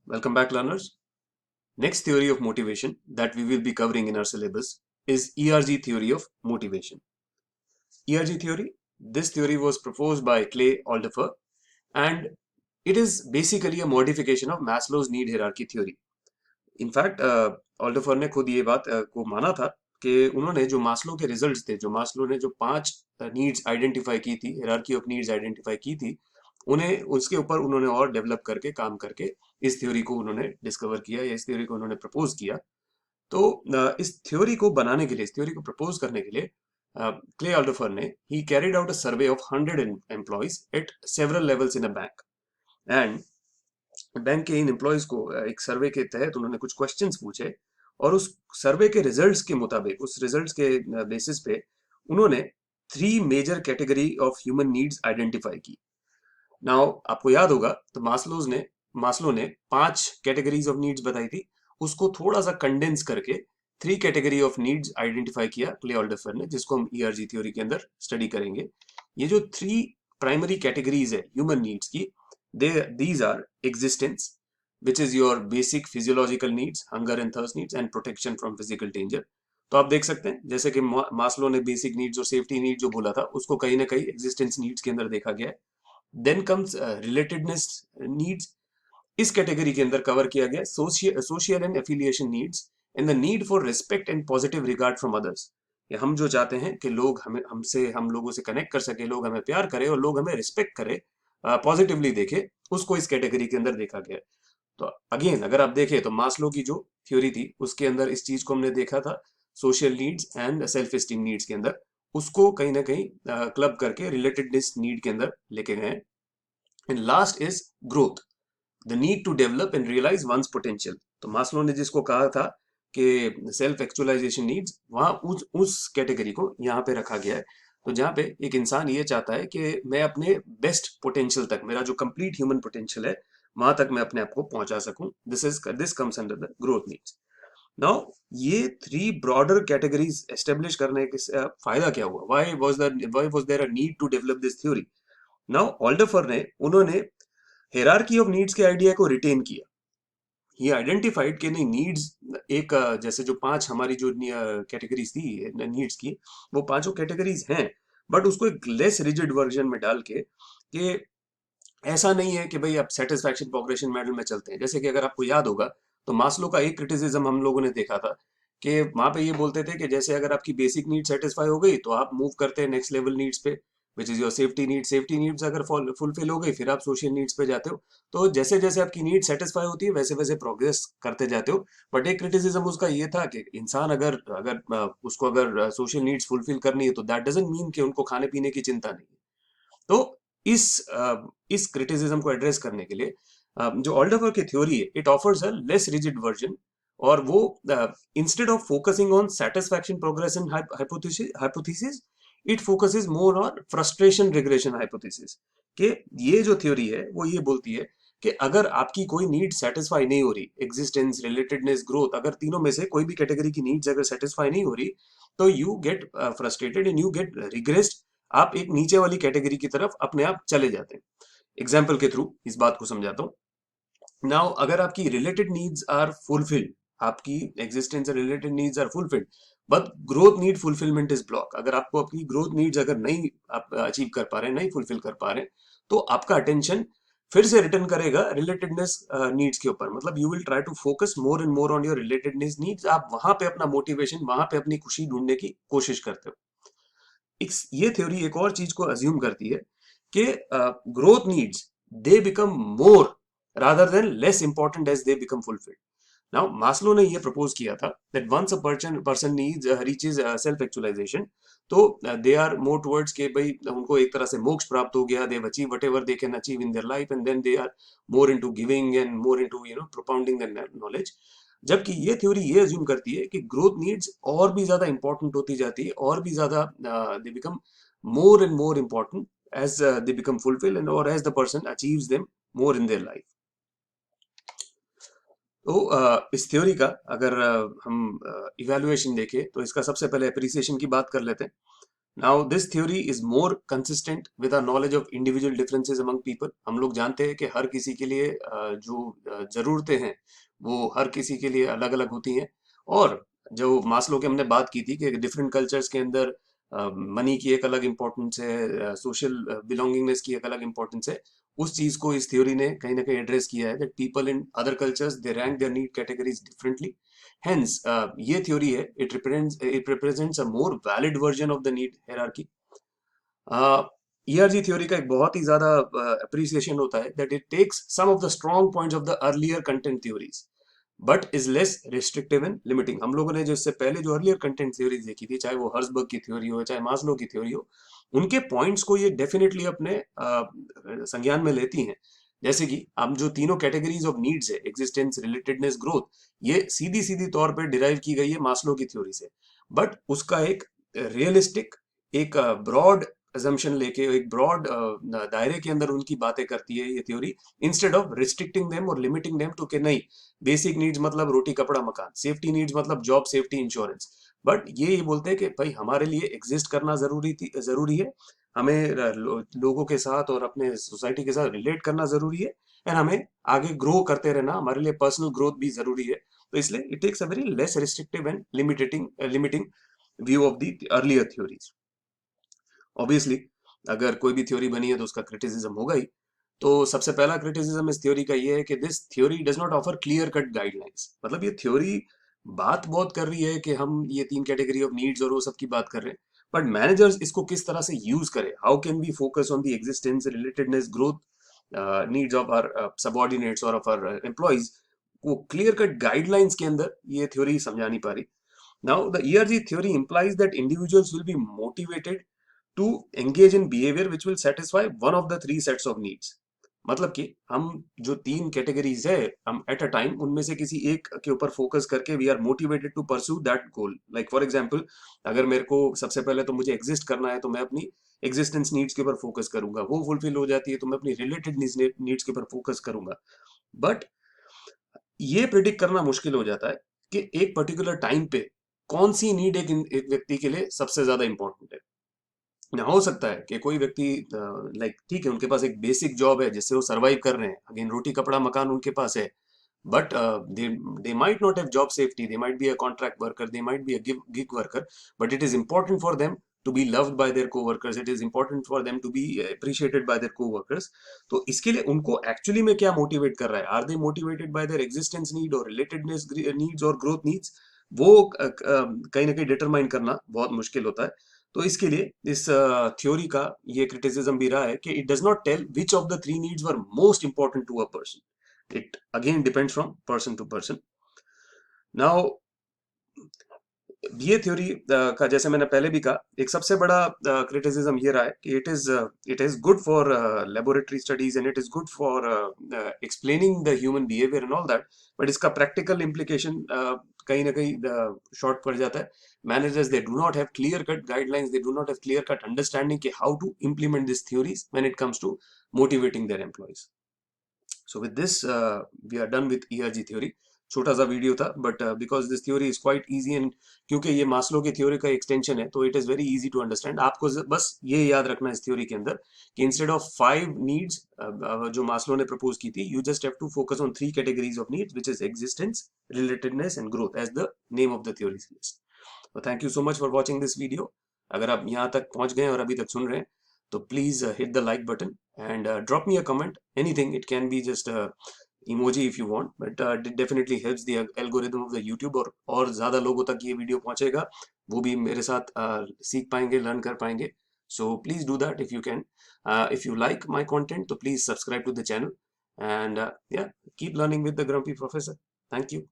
Welcome back, learners. Next theory of motivation that we will be covering in our syllabus is ERG theory of motivation. ERG theory, this theory was proposed by Clay Alderfer and it is basically a modification of Maslow's need hierarchy theory. In fact Alderfer ने खुद ये बात को माना था कि उन्होंने जो मास्लो के रिजल्ट्स थे, जो मास्लो ने जो 5 नीड्स आइडेंटिफाई की थी, हायरार्की ऑफ नीड्स आइडेंटिफाई की थी, उन्हें उसके ऊपर उन्होंने और डेवलप करके काम करके इस थ्योरी को उन्होंने डिस्कवर किया या इस थ्योरी को उन्होंने प्रपोज किया। तो इस थ्योरी को बनाने के लिए, इस थ्योरी को प्रपोज करने के लिए क्ले ऑल्डरफर ने ही carried out a survey of 100 employees eight several levels in a bank and bank के इन एम्प्लॉयज को एक सर्वे के तहत उन्होंने कुछ क्वेश्चंस पूछे और उस सर्वे के रिजल्ट्स के मुताबिक, उस रिजल्ट्स के बेसिस पे उन्होंने 3 major category of human needs identify की। नाउ आपको याद होगा तो मास्लो ने 5 कैटेगरीज ऑफ नीड्स बताई थी, उसको थोड़ा सा कंडेंस करके 3 कैटेगरी ऑफ नीड्स आइडेंटिफाई किया क्ले ऑल्डरफर ने, जिसको हम ईआरजी थ्योरी के अंदर स्टडी करेंगे। ये जो 3 प्राइमरी कैटेगरीज है ह्यूमन नीड्स की, these are existence, which is your basic physiological needs, hunger and thirst needs, and protection from physical danger. तो आप देख सकते हैं जैसे कि मास्लो ने बेसिक नीड्स और सेफ्टी नीड जो बोला था उसको कहीं ना कहीं एग्जिस्टेंस नीड्स के अंदर देखा गया है। देन कम्स रिलेटेडनेस नीड्स, इस कैटेगरी के अंदर कवर किया गया social and affiliation needs and the need for respect and positive regard from others. हम जो चाहते हैं कि लोग हम लोगों से कनेक्ट कर सके, लोग हमें प्यार करें और लोग हमें रिस्पेक्ट करें, पॉजिटिवली देखे, उसको इस कैटेगरी के अंदर देखा गया। तो अगेन अगर आप देखें तो मास्लो की जो थ्योरी थी उसके अंदर इस चीज को हमने देखा था social needs and self esteem needs के अंदर, उसको कहीं ना कहीं क्लब करके रिलेटेडनेस नीड के अंदर लेके गए। And last is growth, the need to develop and realise once potential. तो मास्लो ने जिसको कहा था कि सेल्फ एक्चुअलाइजेशन नीड्स, वहां उस कैटेगरी को यहाँ पे रखा गया है। तो जहाँ पे एक इंसान ये चाहता है कि मैं अपने बेस्ट पोटेंशियल तक, मेरा जो कंप्लीट ह्यूमन पोटेंशियल है वहां तक मैं अपने आप को पहुंचा सकूं, this comes under the growth needs. Now ये 3 ब्रॉडर कैटेगरीज एस्टेब्लिश करने के फायदा क्या हुआ, why was there a need to develop this theory. Now Alderfer ने उन्होंने हायरार्की ऑफ नीड्स के आइडिया को रिटेन किया। ही आइडेंटिफाइड कि नहीं नीड्स एक जैसे जो 5 हमारी जो कैटेगरीज थी नीड्स की, वो पांचों कैटेगरीज हैं, बट उसको एक लेस रिजिड वर्जन में डाल के कि ऐसा नहीं है कि भाई आप सेटिस्फैक्शन प्रोग्रेशन मॉडल में चलते हैं। जैसे कि अगर आपको याद होगा तो मास्लो का एक क्रिटिसिज्म हम लोगों ने देखा था कि वहां पे ये बोलते थे कि जैसे अगर आपकी बेसिक नीड सेटिस्फाई हो गई तो आप मूव करते हैं नेक्स्ट लेवल नीड्स पे, which is your safety needs अगर फुलफिल हो गई फिर आप सोशल नीड्स पे जाते हो। तो जैसे जैसे आपकी नीड सेटिस्फाई होती है वैसे वैसे प्रोग्रेस करते जाते हो। बट एक क्रिटिसिज्म उसका ये था कि इंसान अगर अगर उसको अगर सोशल नीड्स फुलफिल करनी है तो दैट डजंट मीन कि उनको खाने पीने की चिंता नहीं है। तो इस इस क्रिटिसिज्म को एड्रेस करने के लिए जो ऑल्डरफर की थ्योरी है, it offers a less rigid version. और वो instead of focusing on satisfaction progression hypothesis, it focuses more on frustration regression hypothesis. कि ये जो थ्योरी है वो ये बोलती है कि अगर आपकी कोई नीड सेटिस्फाई नहीं हो रही, एग्जिस्टेंस, रिलेटेडनेस, ग्रोथ, अगर तीनों में से कोई भी कैटेगरी की नीड्स अगर सेटिस्फाई नहीं हो रही तो you get frustrated and you get regressed. आप एक नीचे वाली कैटेगरी की तरफ अपने आप चले जाते हैं। एग्जाम्पल के थ्रू इस बात को समझाता हूँ। नाउ अगर आपकी रिलेटेड नीड्स आर फुलफिल्ड, आपकी एग्जिस्टेंस और related needs are fulfilled, but growth need fulfilment is block. अगर आपको अपनी ग्रोथ नीड्स अगर नहीं आप अचीव कर पा रहे हैं, नहीं फुलफिल कर पा रहे हैं, तो आपका अटेंशन फिर से रिटर्न करेगा रिलेटेडनेस नीड्स के ऊपर। मतलब you will try to focus more and more on your relatedness needs. आप वहां पे अपना मोटिवेशन, वहां पे अपनी खुशी ढूंढने की कोशिश करते हो। ये थ्योरी एक और चीज को अज्यूम करती है कि growth needs they become more rather than less important as they become fulfilled. Now Maslow ने ये प्रपोज किया था that once a person needs reaches self actualisation, तो दे आर मोर टुवर्ड्स के भाई उनको एक तरह से मोक्ष प्राप्त हो गया, they have achieve whatever they can achieve in their life and then they are more into giving and more into propounding the knowledge. जबकि ये थ्योरी ये अज्यूम करती है कि ग्रोथ नीड्स और भी ज्यादा इंपॉर्टेंट होती जाती है, और भी ज्यादा they become more and more important as they become fulfilled and or as the person achieves them more in their life. तो इस थ्योरी का अगर हम इवैल्यूएशन देखें तो इसका सबसे पहले एप्रिसिएशन की बात कर लेते हैं। Now, this theory is more consistent with our knowledge of individual differences among people. हम लोग जानते हैं कि हर किसी के लिए जो ज़रूरतें हैं वो हर किसी के लिए अलग अलग होती हैं, और जो मास्लो की हमने बात की थी कि डिफरेंट कल्चर्स के अंदर मनी की एक अलग इम्पोर्टेंस है, सोशल बिलोंगिंगनेस की एक अलग इम्पोर्टेंस है, उस चीज़ को इस थ्योरी ने कहीं ना कहीं एड्रेस किया है, that people in other cultures they rank their need categories differently. Hence, ये theory है, it represents a more valid version of the need hierarchy. ERG theory का एक बहुत ही ज़्यादा appreciation होता है that it takes some of the strong points of the earlier content theories, but is less restrictive and limiting. हम लोगों ने जो इससे पहले जो earlier content theories देखी थी, चाहे वो हर्सबर्ग की थ्योरी हो, चाहे मास्लो की थ्योरी हो, उनके पॉइंट्स को ये डेफिनेटली अपने संज्ञान में लेती हैं. जैसे कि हम जो तीनों कैटेगरीज ऑफ नीड्स है, एग्जिस्टेंस, रिलेटेडनेस, ग्रोथ, ये सीधी सीधी तौर पे डिराइव की गई है मास्लो की थ्योरी से, बट उसका एक रियलिस्टिक, एक ब्रॉड assumption लेके, एक ब्रॉड दायरे के अंदर उनकी बातें करती है ये theory, instead of restricting them और लिमिटिंग देम टू के नहीं, बेसिक नीड्स मतलब रोटी कपड़ा मकान, सेफ्टी नीड्स मतलब जॉब सेफ्टी इंश्योरेंस, बट ये बोलते हैं कि भाई हमारे लिए एग्जिस्ट करना जरूरी है, हमें लोगों के साथ और अपने सोसाइटी के साथ रिलेट करना जरूरी है, एंड हमें आगे ग्रो करते रहना, हमारे लिए पर्सनल ग्रोथ भी जरूरी है. तो इसलिए it takes a very less restrictive and limiting view of the earlier theories. Obviously अगर कोई भी थ्योरी बनी है तो उसका क्रिटिसिज्म होगा ही. तो सबसे पहला क्रिटिसिज्म इस थ्योरी का ये है कि this theory does not offer clear cut guidelines. मतलब ये थ्योरी बात बहुत कर रही है कि हम ये तीन कैटेगरी ऑफ नीड्स और वो सब की बात कर रहे हैं, बट मैनेजर्स इसको किस तरह से यूज करें, how can we focus on the existence, relatedness, growth needs of our subordinates और ऑफ आवर एम्प्लॉइज, वो क्लियर कट गाइडलाइंस के अंदर ये थ्योरी समझा नहीं पा रही. Now, the ERG theory implies that individuals will be motivated to engage in behavior which will satisfy one of the three sets of needs. मतलब कि हम जो तीन कैटेगरीज है, हम एट अ टाइम उनमें से किसी एक के ऊपर फोकस करके we are motivated to pursue that goal. Like for example, अगर मेरे को सबसे पहले तो मुझे एग्जिस्ट करना है तो मैं अपनी एग्जिस्टेंस नीड्स के ऊपर फोकस करूंगा, वो फुलफिल हो जाती है तो मैं अपनी रिलेटेड नीड्स के ऊपर फोकस करूंगा. बट ये प्रिडिक्ट करना मुश्किल हो जाता है कि एक पर्टिकुलर टाइम पे कौन सी नीड एक व्यक्ति के लिए सबसे ज्यादा इंपॉर्टेंट है. ना हो सकता है कि कोई व्यक्ति लाइक ठीक है, उनके पास एक बेसिक जॉब है जिससे वो सरवाइव कर रहे हैं, अगेन रोटी कपड़ा मकान उनके पास है, but they might not have job safety, they might be a contract worker, they might be a gig worker, but it is important for them to be loved by their co-workers, it is important for them to be appreciated by their co-workers. तो इसके लिए उनको actually में क्या motivate कर रहा है, are they motivated by their existence need और रिलेटेडनेस नीड्स और ग्रोथ नीड्स, वो कहीं ना कहीं डिटरमाइन करना बहुत मुश्किल होता है. तो इसके लिए इस थ्योरी का ये क्रिटिसिज्म भी रहा है कि it does not tell which of the three needs were most important to a person. It again depends from person to person. Now, ये थ्योरी का जैसे मैंने पहले भी कहा, एक सबसे बड़ा क्रिटिसिज्म ये रहा है कि it is good for laboratory studies and it is good for explaining the human behaviour and all that, but इसका प्रैक्टिकल इम्प्लीकेशन कहीं ना कहीं शॉर्ट पड़ जाता है. Managers they do not have clear cut guidelines, they do not have clear cut understanding कि how to implement this theories when it comes to motivating their employees. So with this, we are done with ERG theory. छोटा सा video था, but because this theory is quite easy, and क्योंकि ये Maslow की theory का extension है तो it is very easy to understand. आपको बस ये याद रखना है इस थ्योरी के अंदर कि इंस्टेड ऑफ 5 नीड्स जो मास्लो ने प्रपोज की थी, you just have to focus on 3 categories of needs which is existence, relatedness and growth as the name of the theory suggest. Thank you so much for watching this video. अगर आप यहाँ तक पहुंच गए और अभी तक सुन रहे हैं तो please hit the like button and drop me a comment, anything. It can be just a emoji if you want, but it definitely helps the algorithm of the YouTube, और ज़्यादा लोगों तक ये वीडियो पहुंचेगा, वो भी मेरे साथ सीख पाएंगे, लर्न कर पाएंगे. So please do that if you can. If you like my content, तो please subscribe to the channel and yeah, keep learning with the Grumpy Professor. Thank you.